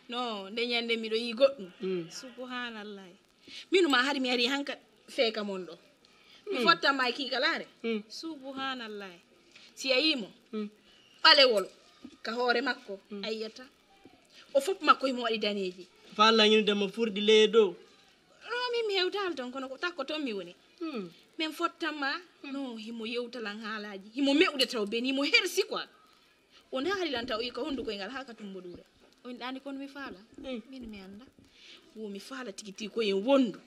No nde nyande miɗo yi goɗɗum subhanallah minuma hari mi ari hanka feeka mon ɗo mi fottama e kiikalare subhanallah si a yimo ɓalewol ka hoore makko a yiyata o fof makko himo waɗi daneji fallañinudemo furɗi leye dow no min mi hewtali ton kono takko toon mi woni min fottanma no himo yewtalan haalaji himo meɓude taw ben himo hersi quoi on haalilanta o yi ko hondukoye ngal ha ka tumbo ɗure on ɗani kono mi faala min mi anda wo mi faala tigi tigi koyen wondu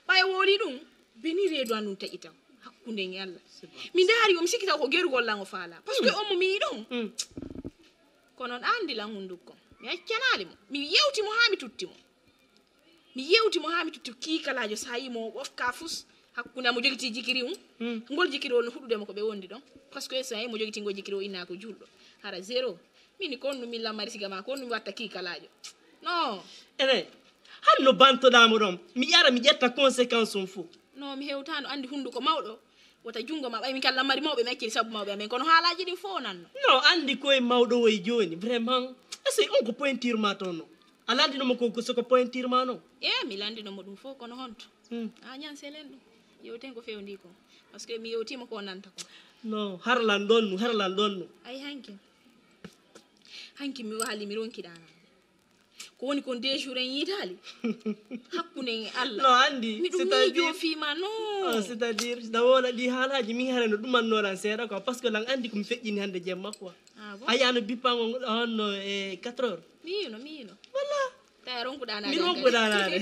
ɓaye wooli ɗum beni reedu an ɗum taƴi taw hakkunde en Allah mi daari omi sikkita ko gerugol lan o faala par ce que on mo mi yi ɗon kono on andi lan hundukko mi accanali mo mi yewtimo ha mi tuttimo kiikalajo sa yimo o ɓofka fus hakkunde amo jogiti jikiri ngol jikiri o no huɗudemo ko ɓe wondi ɗon par ce que so mo jogiti ngol jikiri o inna ko julɗo hara zéro mini kon ɗum min lammari sigama kon ɗum watta kiikalajo non ene hanno bantoɗamo ɗon mi yara mi ƴetta conséquence on fo non mi hewtano andi hunduko mawɗo wota jungo ma ɓay min kala lammari mawɓe mi acciri saabu mawɓe amen kono haalaji ɗin fo nanno non andi koye mawɗo woye joni vraiment essaye on ko pointure ma toon no a landinomo ko soko pointure ma non mi landinomo ɗum fo kono honto a ñan selen ɗum yewten ko fewndi ko par ce que mi yewtima ko nanta ko non harlan ɗon nu ay hanki mi waali mi ronkiɗana ko woni kon 2 jours en yiitali hakkunde en Allah non andi mi ɗum miijo fiima non c'est à dire da wola ɗi haalaji min hara no ɗumannoɗan seeɗa quoi par ce que lan andi komi feƴƴini hande jemma quoi a yano bippango honno e 4 heures mi yino voilà tawi ronkuɗanade mi ronkuɗanade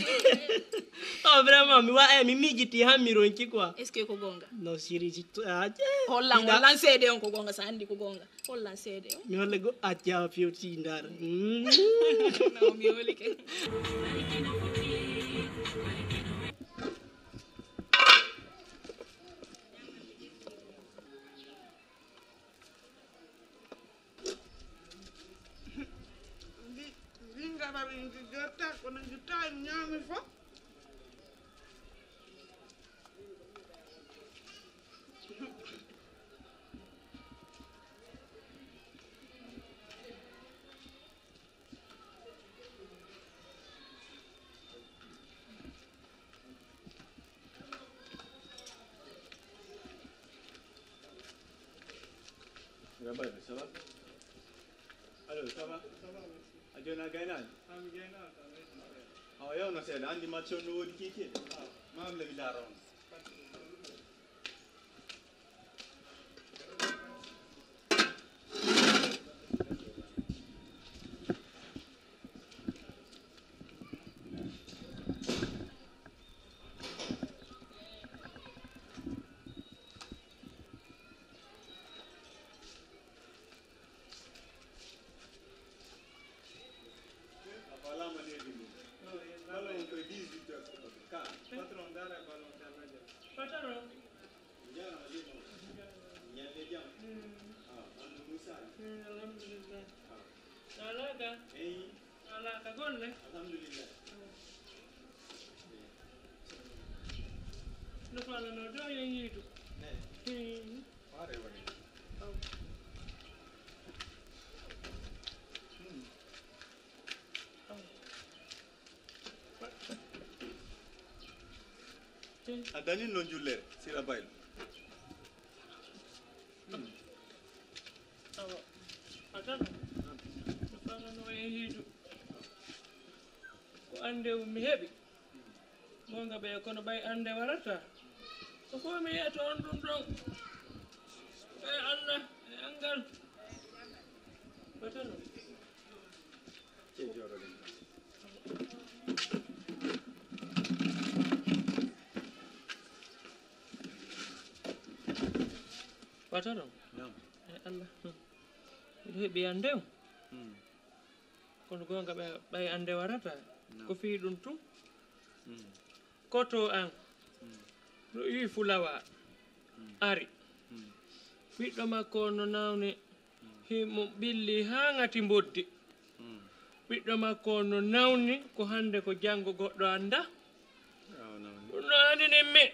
vraiment mi wa mi miijiti han mi ronki quoi est ce que ko gonga non siri hollan seede on ko gonga sa andi ko gonga hollan seede on mi holle go acca fewti ndara non mi holi ke Ça va? Allô, ça va? Adjona Gainan? Ah, yo, no sé, andi macho no di kiki. Mam le vilaron. Adani non juller sira bayl atana fana no yidu ko ande mi hebi gonga be kono bay ande warata ko fo mi yeto on dum don e Allah e angal batano che joro batano e Allah mi hebi ande kono gonga be bay ande warata ko fi dum tu koto an no yi fulawa ari ɓiɗɗo makko no nawni himo ɓilli ha ngati boddi ɓiɗɗo makko no nawni ko hande ko janggo goɗɗo anda ɗum no andini mi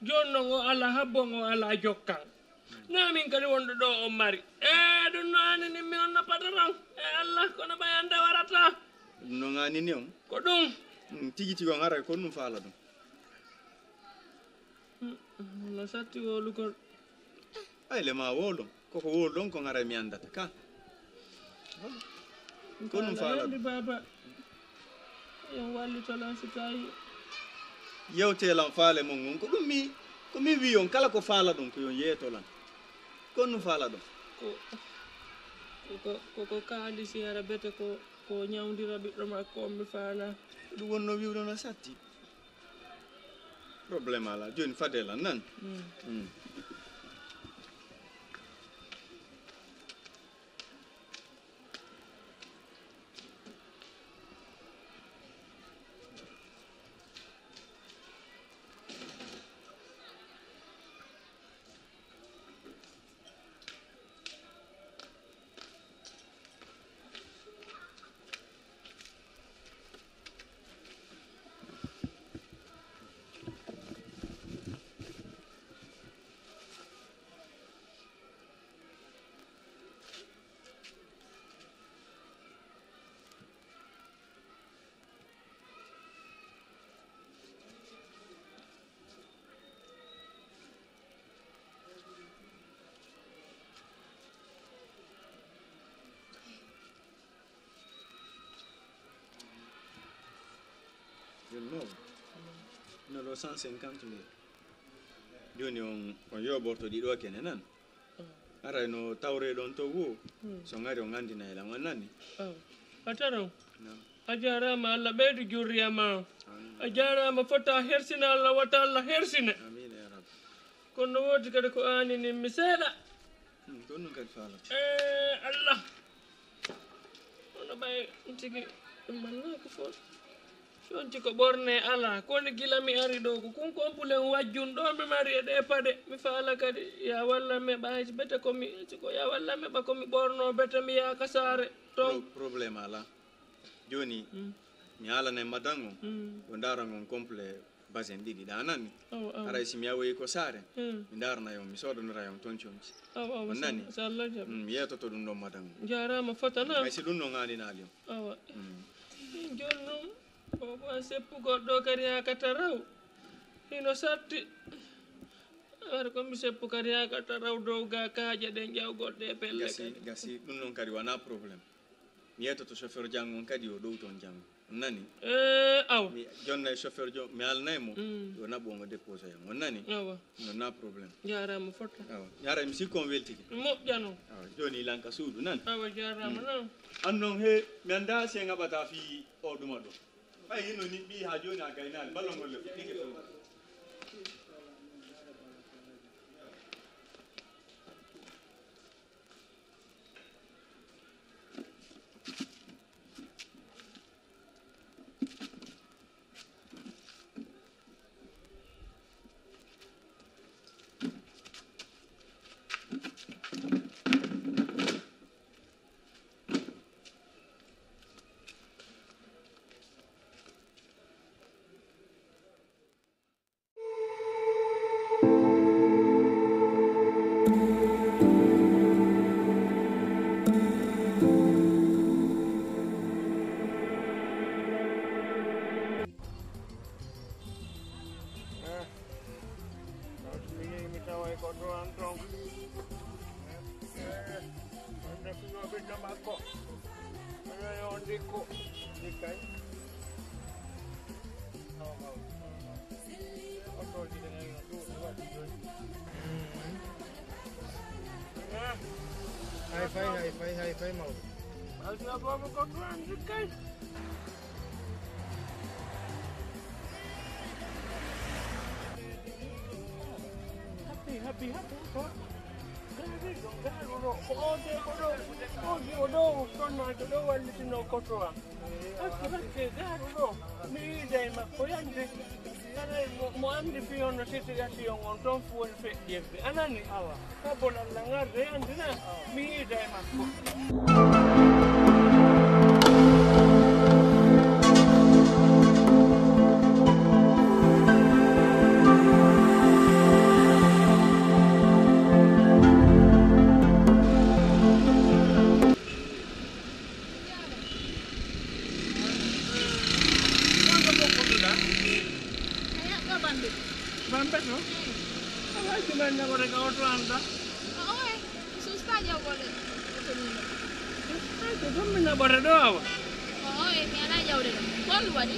jonno ngo ala habbo ngo ala jokkan namin kadi wonɗo ɗo on mari ɗum no anini mi on nappata tan Allah kono ɓayande warata ɗum no anini on ko ɗum tigi tigi on ara ko ɗum faala ɗum no satti wolugol le ma wolon koko wolon ko ngara mi andata ka ko ɗum faala ɗum baba yon wallitolan si tawi yewtelan faale mon on ko ɗum mi wi on kala ko faala ɗum ko yon yeetolan ko ɗum faala ɗum ko kaalisi ara bete ko ñawdira ɓiɗɗo makko on mi faala ɗum wonno wiwɗo no satti probléme ala joni fadelan nan no ɗo 150 000 joni on yoɓorto ɗiɗo kene nan aray no tawre ɗon to wo so ngari on andina elam on nani a taro a jarama Allah ɓeydu jurriyama a jarama fota hersina Allah wata Allah hersine amin ya rabbi kono woodi kadi ko anini mi seeɗa ko ɗum kadi faala Allah ono ɓay tigi mallako fo jonti ko ɓorne ala kono gila mi ari ɗo ko kunkompulen wajjun ɗo mi mari e ɗe paɗe mi faala kadi ya walla me ɓayji bete komi ko ya walla me ɓa komi ɓorno bete mi yaaka saare ton probléme ala joni mi alane madan on o daran on complet basin ɗiɗi ɗa nanni aray si mi yawoyi ko saare mi darnayon mi sodanora on ton conci on nani mi yetoto ɗum ɗon madan on jarama fotana ay si ɗum ɗon andinali on awa joni noon o seppu goɗɗo kadi yakata raw hino satti ara komi seppu kadi yakata raw dow ga kaaje ɗen ƴawgoɗɗe e pelle gasi ɗum ɗon kadi wona probléme mi yettoto chauffeur jangon kadi o ɗow toon jango on nani awa jonna chauffeur jo mi alnaymo yo naɓɓo ngo déposé yam on nani awa nonna probléme jarama fota awa yara mi sikko on weltiki moƴƴano awa joni lanka suudu nan awa jarama nan an noon he mi anda se ngaɓata fi o ɗuma ɗo ɓay hino ni ɓi ha joni a gaynani ballongol le fuɗɗike fewda High-fi mau. Masih apa kau tuan kan? Happy. Kau Aji man na bore ka oto anda. Oe, susta aja boleh. Aji kami na bore do awa. Oe, mi ana jauh deh. Kon wadi.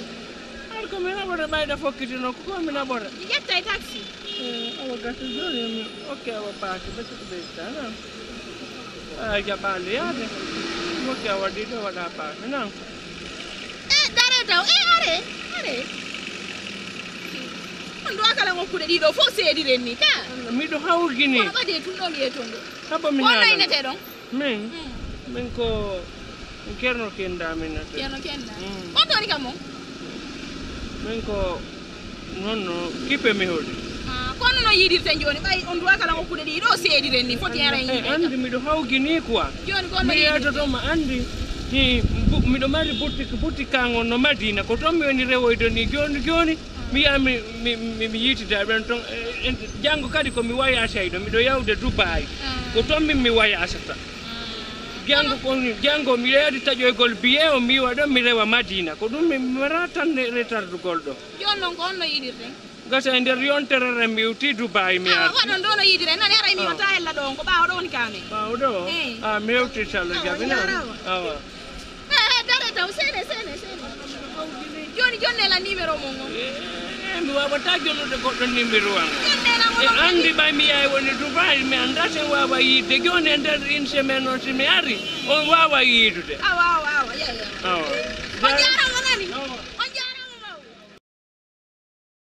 Ar kami na bore bayda fokkiti no ko kami na bore. Jetta taxi. Awa gatu joni okay awa paaki betu besta na. Aja bali ya de. Mo ke awa di do wada paaki na. Dare taw are. Ndo akala ngokude dido fo sedi renni ka. Mi do haw Guinée. Ko bade tundo mi etondo. Haba mi Ko nyala. nay nete don. Men ko thierno kenda min na. Thierno kenda. Ko tori kamo. Men ko nonno kipe mi hodi. Kono no yidirte joni bay on duwa kala ngokude dido sedi renni foti ara yimbe. Andi mi do haw Guinée quoi. Joni kono Mi yato to ma andi. Mi do mari butti kango no Madina ko to mi woni rewoydo ni joni mi ya mi yitida ben ton jango kadi ko mi waya saydo mi do yawde Dubai ko to mi waya asata jango mi yadi tajoygol biye o mi wado mi rewa Madina ko dum mi maratan retardu goldo jon non ko on no yidirte gasa nder yontere mi uti Dubai mi ar wadon do no yidire nani ara mi wata hella don ko baawo don kame baawo do mi uti sala jabina awa dare taw sene joni la numero mongo mi wawa tajonude goɗɗo numéro an e andi ɓay mi yawi woni Dubai mi anda sen wawa yidde joni e nder une semaine o si mi ari on wawa yiidude awa awa